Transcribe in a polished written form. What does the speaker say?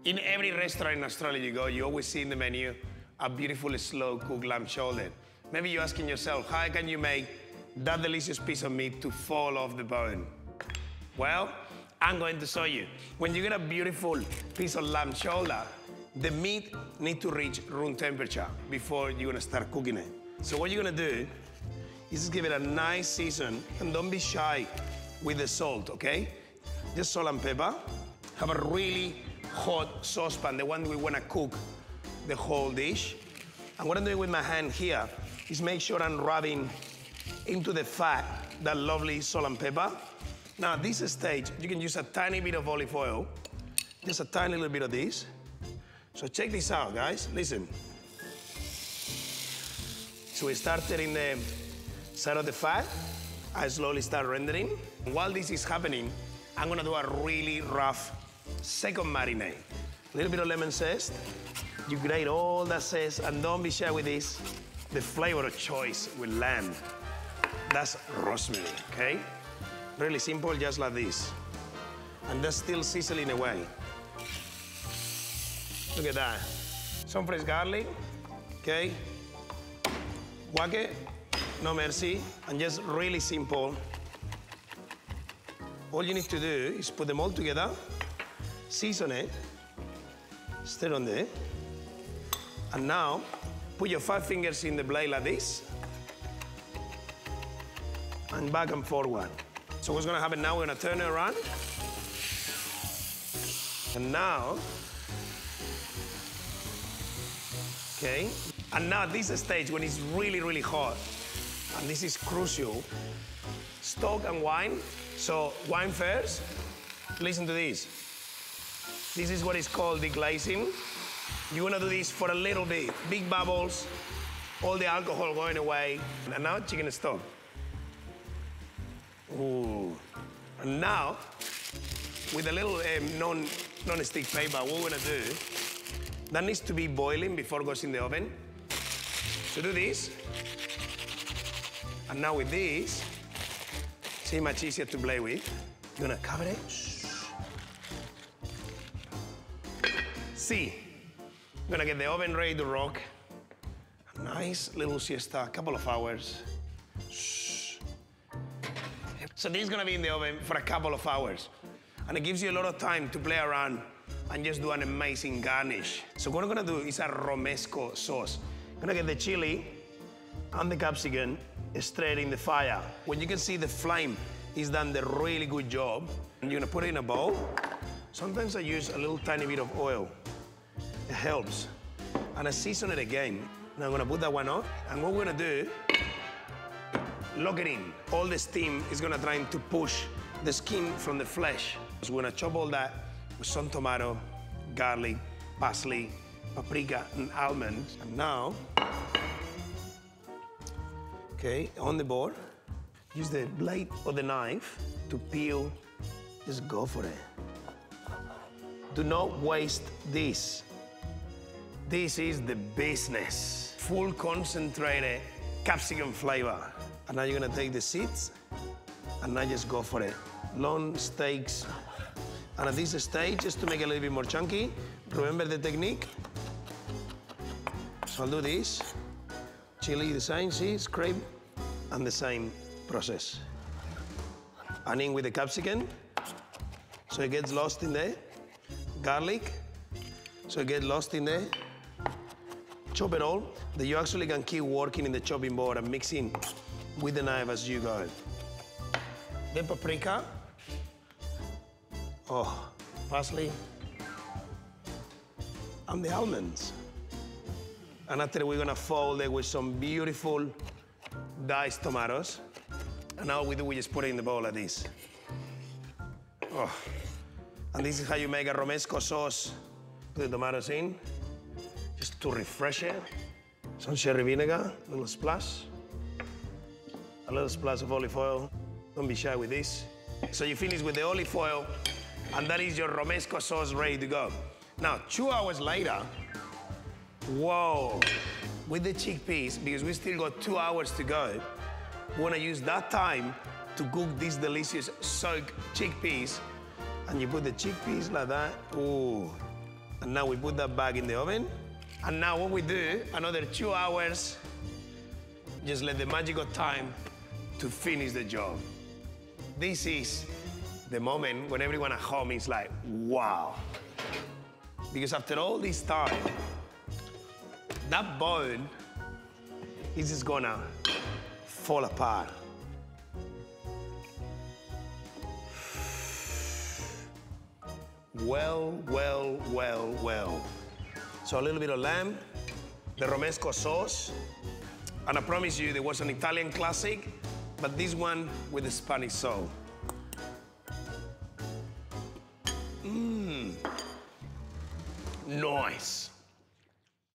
In every restaurant in Australia you go, you always see in the menu a beautiful slow-cooked lamb shoulder. Maybe you're asking yourself, how can you make that delicious piece of meat to fall off the bone? Well, I'm going to show you. When you get a beautiful piece of lamb shoulder, the meat needs to reach room temperature before you're gonna start cooking it. So what you're gonna do is just give it a nice season, and don't be shy with the salt, okay? Just salt and pepper. Have a really hot saucepan, the one we wanna cook the whole dish. And what I'm doing with my hand here is make sure I'm rubbing into the fat that lovely salt and pepper. Now, at this stage, you can use a tiny bit of olive oil, just a tiny little bit of this. So check this out, guys, listen. So we started in the side of the fat. I slowly start rendering. While this is happening, I'm gonna do a really rough second marinade. A little bit of lemon zest. You grate all that zest, and don't be shy with this. The flavor of choice with lamb. That's rosemary, okay? Really simple, just like this. And that's still sizzling away. Look at that. Some fresh garlic, okay? Whack it, no mercy, and just really simple. All you need to do is put them all together, season it, stir on there, and now put your 5 fingers in the blade like this, and back and forward. So what's gonna happen now, we're gonna turn it around. And now, okay? And now at this stage, when it's really, really hot, and this is crucial, stock and wine. So wine first, listen to this. This is what is called deglazing. You wanna do this for a little bit. Big bubbles, all the alcohol going away. And now chicken stock. Ooh. And now, with a little non-stick paper, what we're gonna do, that needs to be boiling before it goes in the oven. So do this. And now with this, see, much easier to play with. You're gonna cover it. See, I'm gonna get the oven ready to rock. A nice little siesta, a couple of hours. So this is gonna be in the oven for a couple of hours. And it gives you a lot of time to play around and just do an amazing garnish. So what I'm gonna do is a Romesco sauce. I'm gonna get the chili and the capsicum straight in the fire. When you can see the flame is done the really good job, and you're gonna put it in a bowl. Sometimes I use a little tiny bit of oil. It helps. And I season it again. Now I'm gonna put that one off, and what we're gonna do, lock it in. All the steam is gonna try to push the skin from the flesh. So we're gonna chop all that with some tomato, garlic, parsley, paprika, and almonds. And now, okay, on the board, use the blade or the knife to peel. Just go for it. Do not waste this. This is the business. Full concentrated capsicum flavor. And now you're gonna take the seeds, and now just go for it. Long steaks. And at this stage, just to make it a little bit more chunky, remember the technique? So I'll do this. Chili, the same, see, scrape, and the same process. Onion with the capsicum, so it gets lost in there. Garlic, so it gets lost in there. Chop it all, that you actually can keep working in the chopping board and mixing with the knife as you go. Then paprika. Oh, parsley. And the almonds. And after we're gonna fold it with some beautiful diced tomatoes. And now we just put it in the bowl like this. Oh. And this is how you make a Romesco sauce. Put the tomatoes in, just to refresh it. Some cherry vinegar, a little splash. A little splash of olive oil. Don't be shy with this. So you finish with the olive oil, and that is your Romesco sauce ready to go. Now, 2 hours later, whoa, with the chickpeas, because we still got 2 hours to go, we wanna use that time to cook these delicious soaked chickpeas. And you put the chickpeas like that, ooh. And And now we put that back in the oven. And now what we do, another 2 hours, just let the magic of time to finish the job. This is the moment when everyone at home is like, wow. Because after all this time, that bone is just gonna fall apart. Well, well, well, well. So a little bit of lamb, the Romesco sauce, and I promise you there was an Italian classic, but this one with the Spanish soul. Nice.